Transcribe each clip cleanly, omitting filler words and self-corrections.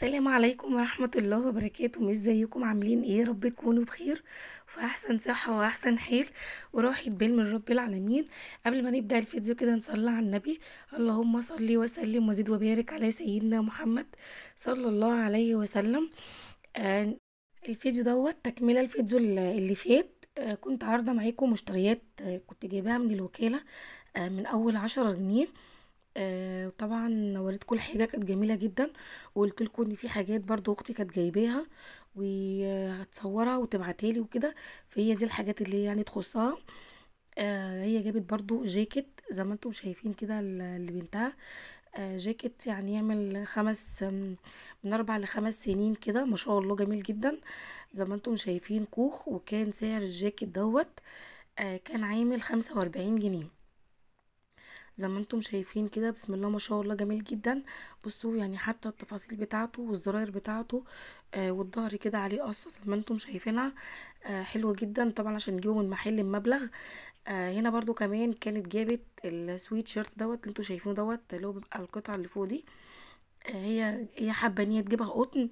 السلام عليكم ورحمة الله وبركاته. ازيكم؟ عاملين ايه؟ رب تكونوا بخير وفي احسن صحة واحسن حال وراحة بال من رب العالمين. قبل ما نبدأ الفيديو كده نصلي على النبي. اللهم صل وسلم وزد وبارك على سيدنا محمد صلى الله عليه وسلم. آه الفيديو دوت تكملة الفيديو اللي فات. كنت عارضة معاكم مشتريات، كنت جايباها من الوكالة، من اول 10 جنيه. طبعا وريتكم الحاجه كانت جميله جدا، وقلت لكم ان في حاجات برضو اختي كانت جايباها وهتصورها وتبعتها لي وكده. فهي دي الحاجات اللي يعني تخصها. هي جابت برضو جاكيت زي ما انتم شايفين كده لبنتها. جاكيت يعني يعمل من 4 ل5 سنين كده، ما شاء الله جميل جدا زي ما انتم شايفين كوخ. وكان سعر الجاكيت دوت كان عامل 45 جنيه زي ما انتم شايفين كده. بسم الله ما شاء الله جميل جدا. بصوا يعني حتى التفاصيل بتاعته والزراير بتاعته، والظهر كده عليه قصة زي ما انتم شايفينها. حلوة جدا طبعا عشان نجيبه من محل بمبلغ. هنا برضو كمان كانت جابت السويت شيرت دوت اللي انتوا شايفينه دوت، اللي هو بيبقى القطعة اللي فوق دي. هي حابة ان هي تجيبها قطن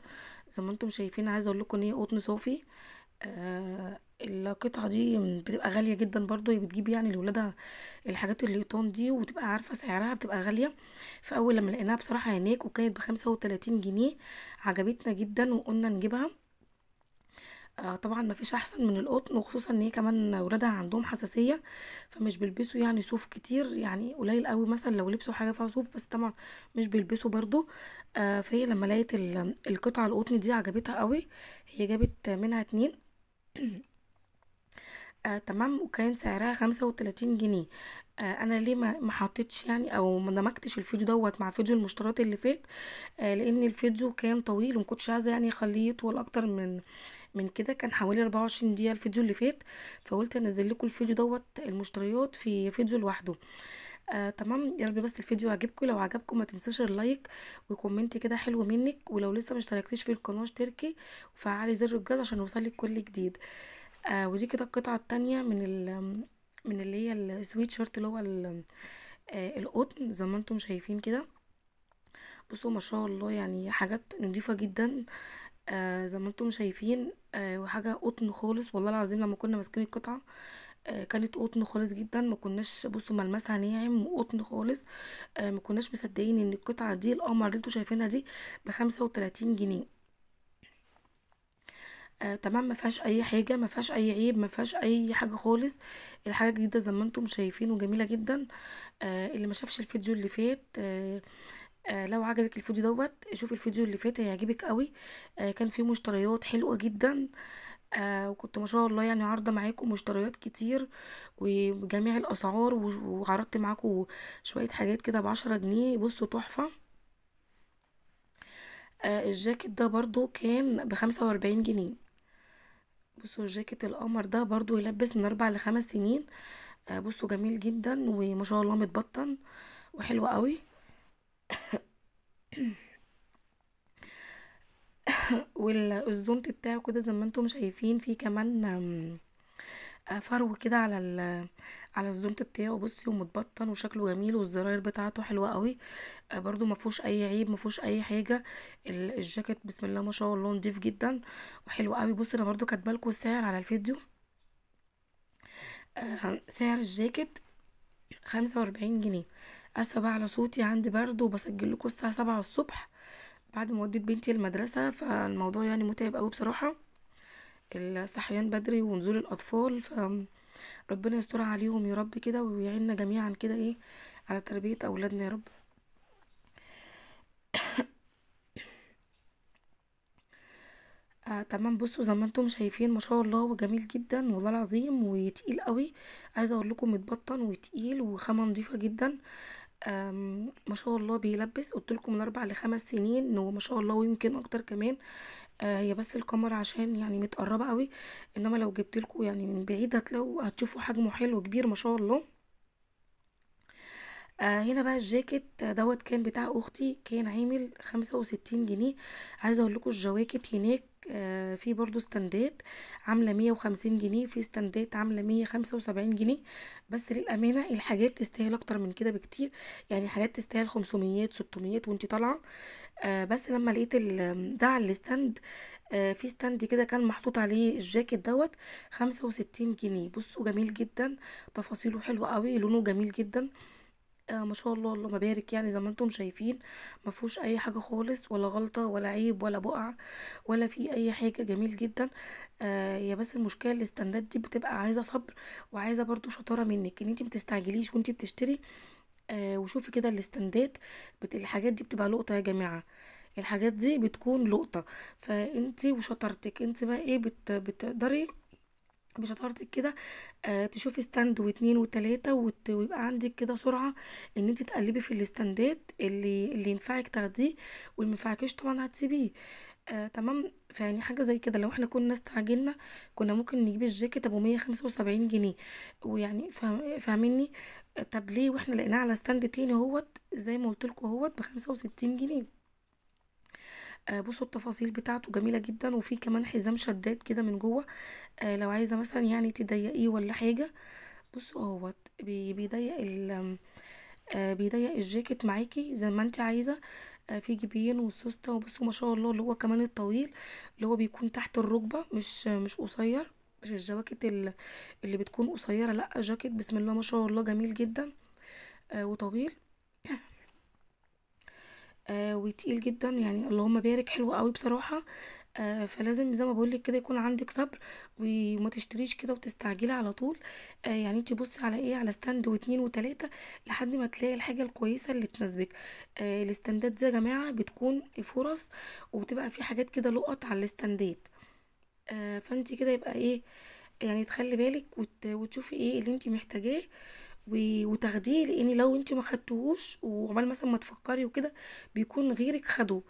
زي ما انتم شايفين. عايزة اقول لكم ان هي قطن صوفي. القطعة دي بتبقى غالية جدا برضو. هي بتجيب يعني لولادها الحاجات اليوتون دي وتبقى عارفة سعرها بتبقى غالية. فأول لما لقيناها بصراحة هناك وكانت ب35 جنيه عجبتنا جدا وقلنا نجيبها. طبعا ما فيش احسن من القطن، وخصوصا ان هي كمان ولادها عندهم حساسية، فمش بيلبسوا يعني صوف كتير. يعني قليل قوي مثلا لو لبسوا حاجة فيها صوف، بس طبعا مش بيلبسوا برضو. فهي لما لقيت القطعة القطن دي عجبتها قوي. هي جابت منها اتنين. تمام. وكان سعرها 35 جنيه. انا ليه ما حطيتش يعني او ما دمجتش الفيديو دوت مع فيديو المشتريات اللي فات؟ لان الفيديو كان طويل ومكنتش عايزه يعني اخليه يطول اكتر من كده. كان حوالي 24 دقيقه الفيديو اللي فات، فقلت انزل لكم الفيديو دوت المشتريات في فيديو لوحده. تمام. يا رب بس الفيديو عجبكم. لو عجبكم ما تنسوش اللايك وكومنت كده حلو منك، ولو لسه ما اشتركتيش في القناه اشتركي وفعلي زر الجرس عشان يوصلك كل جديد. ودي كده القطعة التانية من اللي هي السويت شيرت اللي هو القطن زي ما انتم شايفين كده. بصوا ما شاء الله يعني حاجات نضيفة جدا. زي ما انتم شايفين. وحاجة قطن خالص والله العظيم. لما كنا ماسكين القطعة كانت قطن خالص جدا. ما كناش بصوا ملمسها ناعم وقطن خالص. ما كناش مصدقين ان القطعة دي القمر اللي انتوا شايفينها دي ب35 جنيه. تمام. ما فيهاش اي حاجه، ما فيهاش اي عيب، ما فيهاش اي حاجه خالص. الحاجه جديده زي ما انتم شايفين وجميله جدا. اللي ما شافش الفيديو اللي فات، لو عجبك الفيديو دوت شوف الفيديو اللي فات هيعجبك قوي. كان فيه مشتريات حلوه جدا. وكنت ما شاء الله يعني عارضه معاكم مشتريات كتير وبجميع الاسعار، وعرضت معاكم شويه حاجات كده ب10 جنيه. بصوا تحفه. الجاكيت ده برضو كان ب45 جنيه. بصوا جاكيت القمر ده برضو يلبس من 4 ل5 سنين. بصوا جميل جدا وما شاء الله متبطن وحلو قوي. والزونت بتاعه كده زي ما انتم شايفين فيه كمان فرو كده على الزونت بتاعه. بصي ومتبطن وشكله جميل والزراير بتاعته حلوه قوي. برضو ما فيهوش اي عيب، ما فيهوش اي حاجه. الجاكيت بسم الله ما شاء الله نضيف جدا وحلو قوي. بصوا انا برضو كاتبه لكم السعر على الفيديو. سعر الجاكيت 45 جنيه. اسفه بقى على صوتي، عندي برد وبسجل لكم الساعه 7 الصبح بعد ما وديت بنتي المدرسه، فالموضوع يعني متعب قوي بصراحه. الصحيان بدري ونزول الاطفال، فربنا يستر عليهم يا رب كده ويعيننا جميعا كده ايه على تربيه اولادنا يا رب. تمام. بصوا زي ما انتم شايفين ما شاء الله هو جميل جدا والله العظيم وتقيل قوي. عايزه اقول لكم متبطن وتقيل وخامه نظيفه جدا. ما شاء الله بيلبس. قلت لكم من 4 ل5 سنين وما شاء الله ويمكن اكتر كمان. هي بس الكاميرا عشان يعني متقربه قوي، انما لو جبت لكم يعني من بعيد هتشوفوا حجمه حلو كبير ما شاء الله. هنا بقى الجاكيت دوت كان بتاع اختي، كان عامل 65 جنيه. عايزه اقول لكم الجواكت هناك في برضو استندات عامله 150 جنيه، في استندات عامله 175 جنيه. بس للامانه الحاجات تستاهل اكتر من كده بكتير، يعني حاجات تستاهل 500 600 وانتي طالعه. بس لما لقيت ده على الستاند، في ستاند كده كان محطوط عليه الجاكيت دوت 65 جنيه. بصوا جميل جدا، تفاصيله حلوه قوي، لونه جميل جدا. ما شاء الله اللهم بارك، يعني زي ما انتم شايفين ما فيهوش اي حاجه خالص، ولا غلطه ولا عيب ولا بقع ولا في اي حاجه، جميل جدا. هي بس المشكله الاستندات دي بتبقى عايزه صبر، وعايزه برضو شطاره منك ان انت متستعجليش وانت بتشتري. وشوفي كده الاستندات، الحاجات دي بتبقى لقطه يا جماعه، الحاجات دي بتكون لقطه. فانتي وشطارتك انت بقى ايه بتقدري بشطارتك كده تشوفي ستاند واتنين وتلاتة ويبقى عندك كده سرعة ان انت تقلبي في الاستندات اللي ينفعك تاخديه، واللي مينفعكيش طبعا هتسيبيه. تمام. فيعني حاجة زي كده لو احنا كنا استعجلنا كنا ممكن نجيب الجاكيت ابو 175 جنيه، ويعني فاهميني. طب ليه واحنا لقيناه على ستاند تاني اهوت زي ما قلتلكوا اهوت ب65 جنيه. بصوا التفاصيل بتاعته جميلة جدا، وفي كمان حزام شداد كده من جوه. لو عايزة مثلا يعني تضيقيه ولا حاجة. بصوا اهوت بيضيق بيضيق الجاكيت معاكي زي ما انت عايزة. في جيبين والسوستة، وبصوا ما شاء الله اللي هو كمان الطويل اللي هو بيكون تحت الركبة، مش قصير، مش الجواكت اللي بتكون قصيرة، لا جاكيت بسم الله ما شاء الله جميل جدا وطويل وتقيل جدا، يعني اللهم بارك حلو قوي بصراحة. فلازم زي ما بقولك كده يكون عندك صبر، وما تشتريش كده وتستعجلي على طول. يعني انتي بصي على ايه، على ستاند واتنين وتلاتة لحد ما تلاقي الحاجة الكويسة اللي تناسبك. الاستندات دي يا جماعة بتكون فرص، وبتبقى في حاجات كده لقط على الاستندات. فانتي كده يبقى ايه، يعني تخلي بالك وتشوفي ايه اللي انتي محتاجاه وتاخديه، لان لو انت ما خدتوهوش وعمال مثلا ما تفكري وكده بيكون غيرك خده.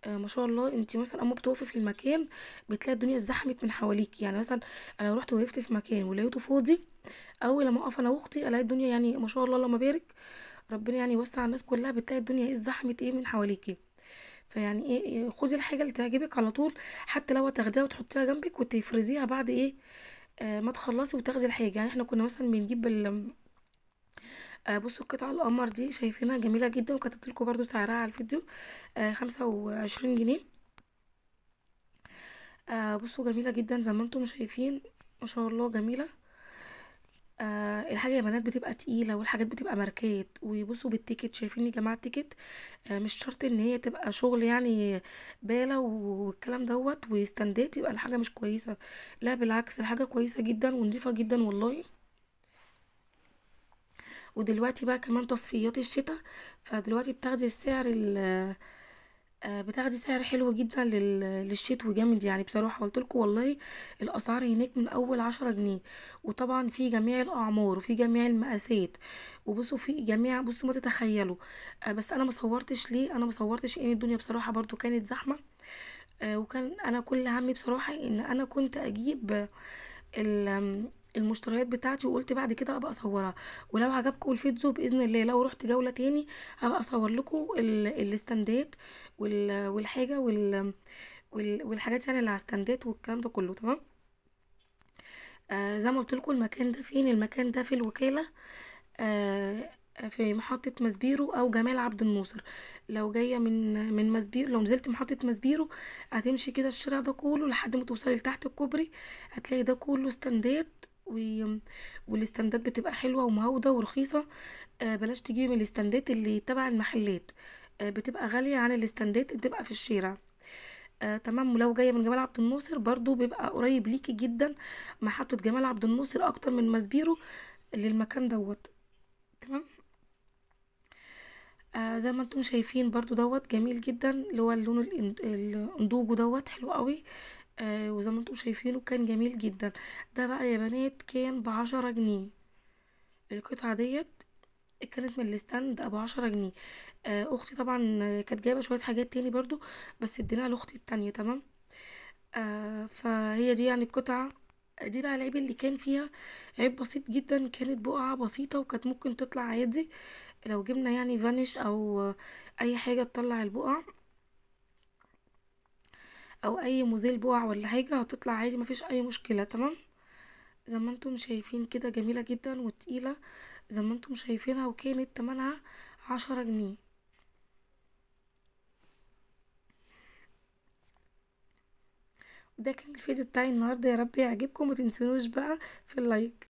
ما شاء الله انت مثلا اما بتقفي في المكان بتلاقي الدنيا ازدحمت من حواليك، يعني مثلا انا لو رحت وقفت في مكان ولقيته فاضي، اول لما اقف انا واختي الاقي الدنيا يعني ما شاء الله اللهم بارك، ربنا يعني يوسع على الناس كلها، بتلاقي الدنيا ايه ازدحمت ايه من حواليكي. فيعني إيه خدي الحاجه اللي تعجبك على طول، حتى لو هتاخديها وتحطيها جنبك وتفرزيها بعد ايه ما تخلصي وتاخدي الحاجه. يعني احنا كنا مثلا بنجيب بصوا القطعة القمر دي شايفينها جميلة جدا، وكتبت لكم برضو سعرها على الفيديو 25 جنيه. بصوا جميلة جدا زي ما انتم شايفين، ما شاء الله جميلة. الحاجة يا بنات بتبقى تقيلة، والحاجات بتبقى ماركات. وبصوا بالتيكت، شايفين يا جماعة التيكت مش شرط ان هي تبقى شغل يعني بالة والكلام دوت وستاندات يبقى الحاجة مش كويسة، لا بالعكس الحاجة كويسة جدا ونضيفة جدا والله. ودلوقتي بقى كمان تصفيات الشتاء، فدلوقتي بتاخدي السعر بتاخدي سعر حلو جدا للشتوي جامد، يعني بصراحة قلتلكوا والله الأسعار هناك من أول 10 جنيه. وطبعا في جميع الأعمار وفي جميع المقاسات، وبصوا في جميع، بصوا ما تتخيلوا. بس أنا مصورتش ليه، أنا مصورتش إن الدنيا بصراحة برضو كانت زحمة. وكان أنا كل همي بصراحة إن أنا كنت أجيب المشتريات بتاعتي، وقلت بعد كده ابقى اصورها. ولو عجبكم الفيديو باذن الله لو رحت جوله تاني هبقى اصور لكم الاستندات والحاجه والحاجات يعني اللي على الستاندات والكلام ده كله. تمام. زي ما قلت لكم المكان ده فين، المكان ده في الوكاله آه في محطة ماسبيرو أو جمال عبد الناصر. لو جاية من ماسبيرو، لو نزلت محطة ماسبيرو هتمشي كده الشارع ده كله لحد ما توصلي لتحت الكوبري، هتلاقي ده كله استندات والاستندات بتبقى حلوة ومهودة ورخيصة. بلاش تجيبي من الاستندات اللي تبع المحلات، بتبقى غالية عن الاستندات اللي بتبقى في الشارع. تمام. ولو جايه من جمال عبد الناصر برضو بيبقى قريب ليكي جدا، محطة جمال عبد الناصر اكتر من ماسبيرو للمكان دوت. تمام. زي ما انتم شايفين برضو دوت جميل جدا، اللي هو اللون الاندوجو دوت حلو قوي. وزي ما انتم شايفينه كان جميل جدا. ده بقى يا بنات كان ب10 جنيه القطعة ديت، كانت من الستاند ب10 جنيه. اختي طبعا كانت جايبة شوية حاجات تاني برضو، بس اديناها لاختي التانية. تمام. فهي دي يعني القطعة دي بقى العيب اللي كان فيها، عيب بسيط جدا، كانت بقعة بسيطة وكانت ممكن تطلع عادي. لو جبنا يعني فانيش او اي حاجة تطلع البقع او اي مزيل بقع ولا حاجة هتطلع عادي، مفيش اي مشكلة. تمام. زي ما انتم شايفين كده جميلة جدا وتقيلة زي ما انتم شايفينها، وكانت تمنها 10 جنيه. ده كان الفيديو بتاعي النهاردة، يا رب يعجبكم، ومتنسونوش بقى في اللايك.